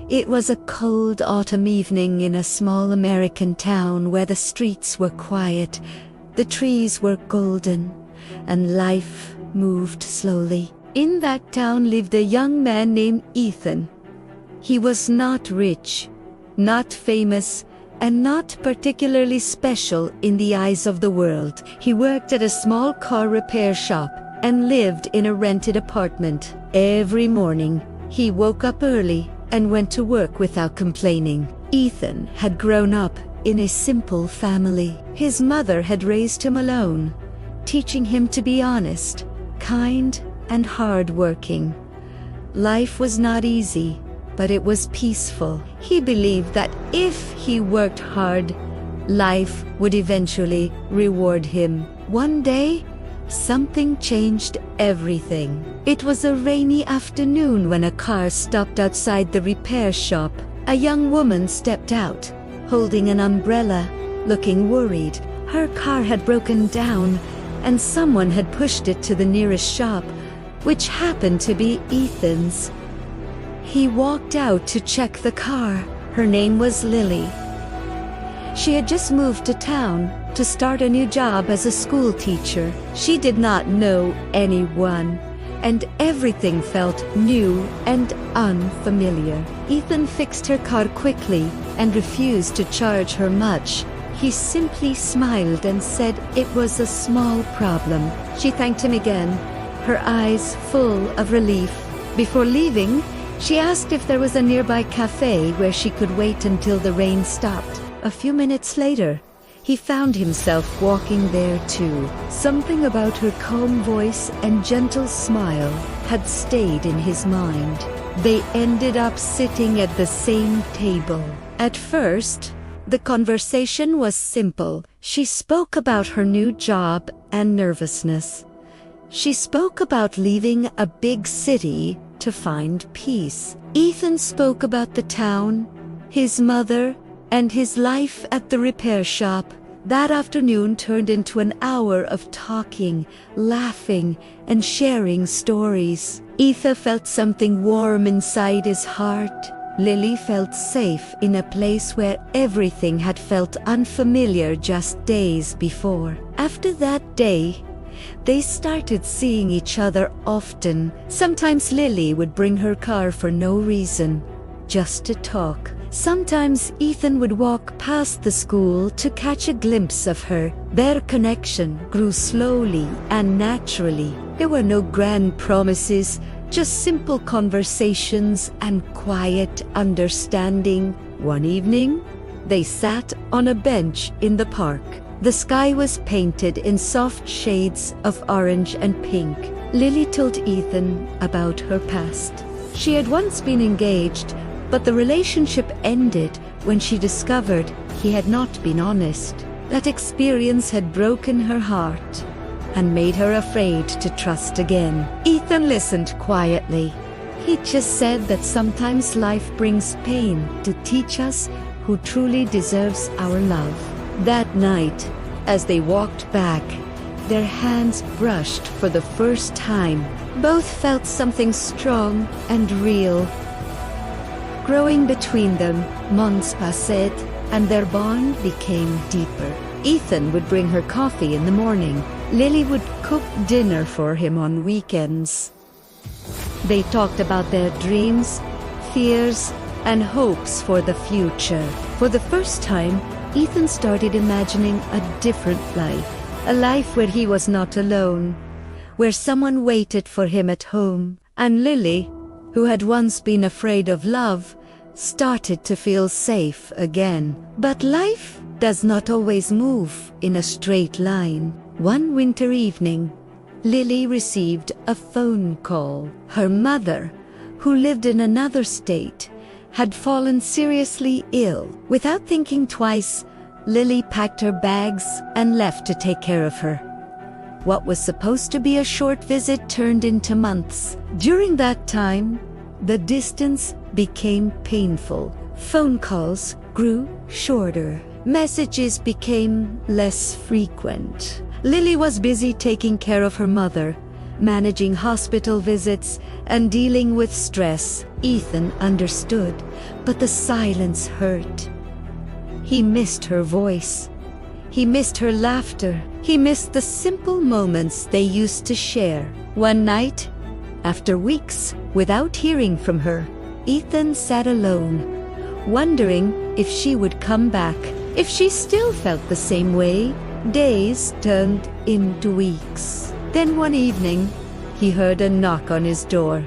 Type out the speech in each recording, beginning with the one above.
It was a cold autumn evening in a small American town where the streets were quiet, the trees were golden, and life moved slowly. In that town lived a young man named Ethan. He was not rich, not famous, and not particularly special in the eyes of the world. He worked at a small car repair shop and lived in a rented apartment. Every morning, he woke up early and went to work without complaining. Ethan had grown up in a simple family. His mother had raised him alone, teaching him to be honest, kind, and hard-working. Life was not easy, but it was peaceful. He believed that if he worked hard, life would eventually reward him. One day, something changed everything. It was a rainy afternoon when a car stopped outside the repair shop. A young woman stepped out, holding an umbrella, looking worried. Her car had broken down, and someone had pushed it to the nearest shop, which happened to be Ethan's. He walked out to check the car. Her name was Lily. She had just moved to town to start a new job as a school teacher. She did not know anyone, and everything felt new and unfamiliar. Ethan fixed her car quickly and refused to charge her much. He simply smiled and said it was a small problem. She thanked him again, her eyes full of relief. Before leaving, she asked if there was a nearby cafe where she could wait until the rain stopped. A few minutes later, he found himself walking there too. Something about her calm voice and gentle smile had stayed in his mind. They ended up sitting at the same table. At first, the conversation was simple. She spoke about her new job and nervousness. She spoke about leaving a big city to find peace. Ethan spoke about the town, his mother, and his life at the repair shop. That afternoon turned into an hour of talking, laughing, and sharing stories. Ethan felt something warm inside his heart. Lily felt safe in a place where everything had felt unfamiliar just days before. After that day, they started seeing each other often. Sometimes Lily would bring her car for no reason, just to talk. Sometimes Ethan would walk past the school to catch a glimpse of her. Their connection grew slowly and naturally. There were no grand promises, just simple conversations and quiet understanding. One evening, they sat on a bench in the park. The sky was painted in soft shades of orange and pink. Lily told Ethan about her past. She had once been engaged, but the relationship ended when she discovered he had not been honest. That experience had broken her heart and made her afraid to trust again. Ethan listened quietly. He just said that sometimes life brings pain to teach us who truly deserves our love. That night, as they walked back, their hands brushed for the first time. Both felt something strong and real growing between them. Months passed, and their bond became deeper. Ethan would bring her coffee in the morning. Lily would cook dinner for him on weekends. They talked about their dreams, fears, and hopes for the future. For the first time, Ethan started imagining a different life. A life where he was not alone, where someone waited for him at home. And Lily, who had once been afraid of love, started to feel safe again. But life does not always move in a straight line. One winter evening, Lily received a phone call. Her mother, who lived in another state, had fallen seriously ill. Without thinking twice, Lily packed her bags and left to take care of her. What was supposed to be a short visit turned into months. During that time, the distance became painful. Phone calls grew shorter. Messages became less frequent. Lily was busy taking care of her mother, managing hospital visits, and dealing with stress. Ethan understood, but the silence hurt. He missed her voice. He missed her laughter. He missed the simple moments they used to share. One night, after weeks without hearing from her, Ethan sat alone, wondering if she would come back, if she still felt the same way. Days turned into weeks. Then one evening, he heard a knock on his door.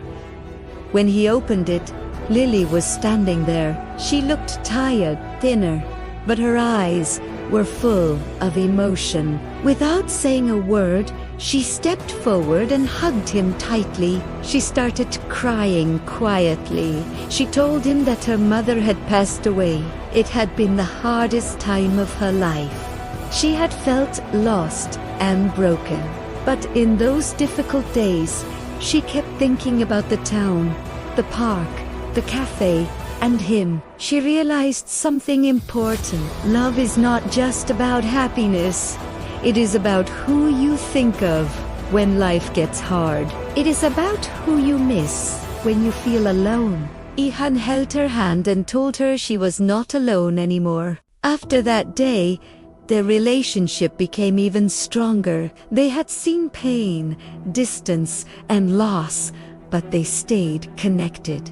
When he opened it, Lily was standing there. She looked tired, thinner, but her eyes were full of emotion. Without saying a word, she stepped forward and hugged him tightly. She started crying quietly. She told him that her mother had passed away. It had been the hardest time of her life. She had felt lost and broken. But in those difficult days, she kept thinking about the town, the park, the cafe, and him. She realized something important. Love is not just about happiness. It is about who you think of when life gets hard. It is about who you miss when you feel alone. Ethan held her hand and told her she was not alone anymore. After that day, their relationship became even stronger. They had seen pain, distance, and loss, but they stayed connected.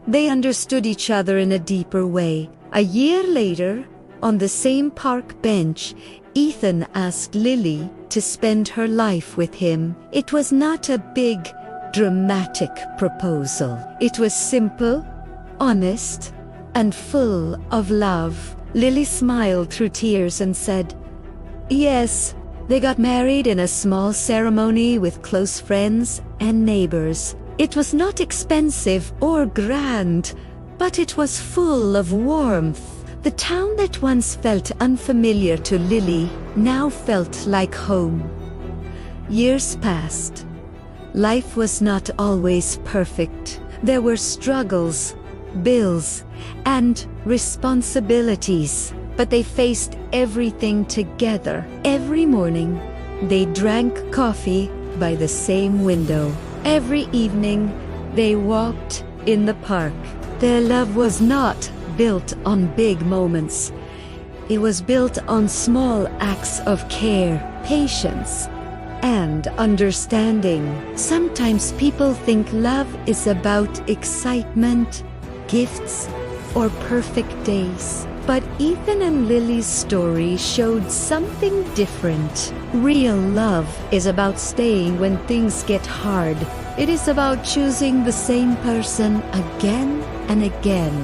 They understood each other in a deeper way. A year later, on the same park bench, Ethan asked Lily to spend her life with him. It was not a big, dramatic proposal. It was simple, honest, and full of love. Lily smiled through tears and said, "Yes." They got married in a small ceremony with close friends and neighbors. It was not expensive or grand, but it was full of warmth. The town that once felt unfamiliar to Lily now felt like home. Years passed. Life was not always perfect. There were struggles, bills, and responsibilities, but they faced everything together. Every morning, they drank coffee by the same window. Every evening, they walked in the park. Their love was not built on big moments. It was built on small acts of care, patience, and understanding. Sometimes people think love is about excitement, gifts, or perfect days. But Ethan and Lily's story showed something different. Real love is about staying when things get hard. It is about choosing the same person again and again,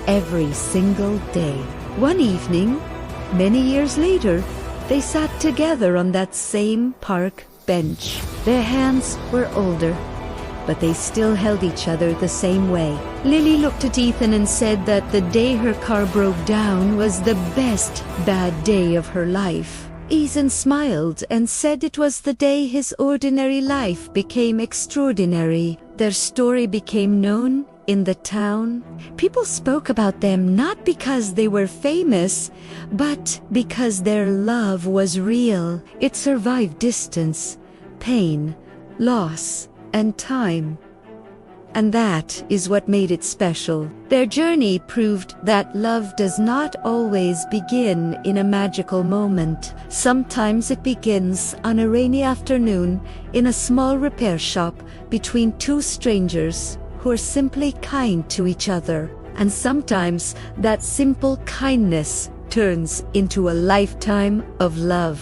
every single day. One evening, many years later, they sat together on that same park bench. Their hands were older, but they still held each other the same way. Lily looked at Ethan and said that the day her car broke down was the best bad day of her life. Ethan smiled and said it was the day his ordinary life became extraordinary. Their story became known in the town. People spoke about them not because they were famous, but because their love was real. It survived distance, pain, loss, and time. And that is what made it special. Their journey proved that love does not always begin in a magical moment. Sometimes it begins on a rainy afternoon in a small repair shop between two strangers who are simply kind to each other. And sometimes that simple kindness turns into a lifetime of love.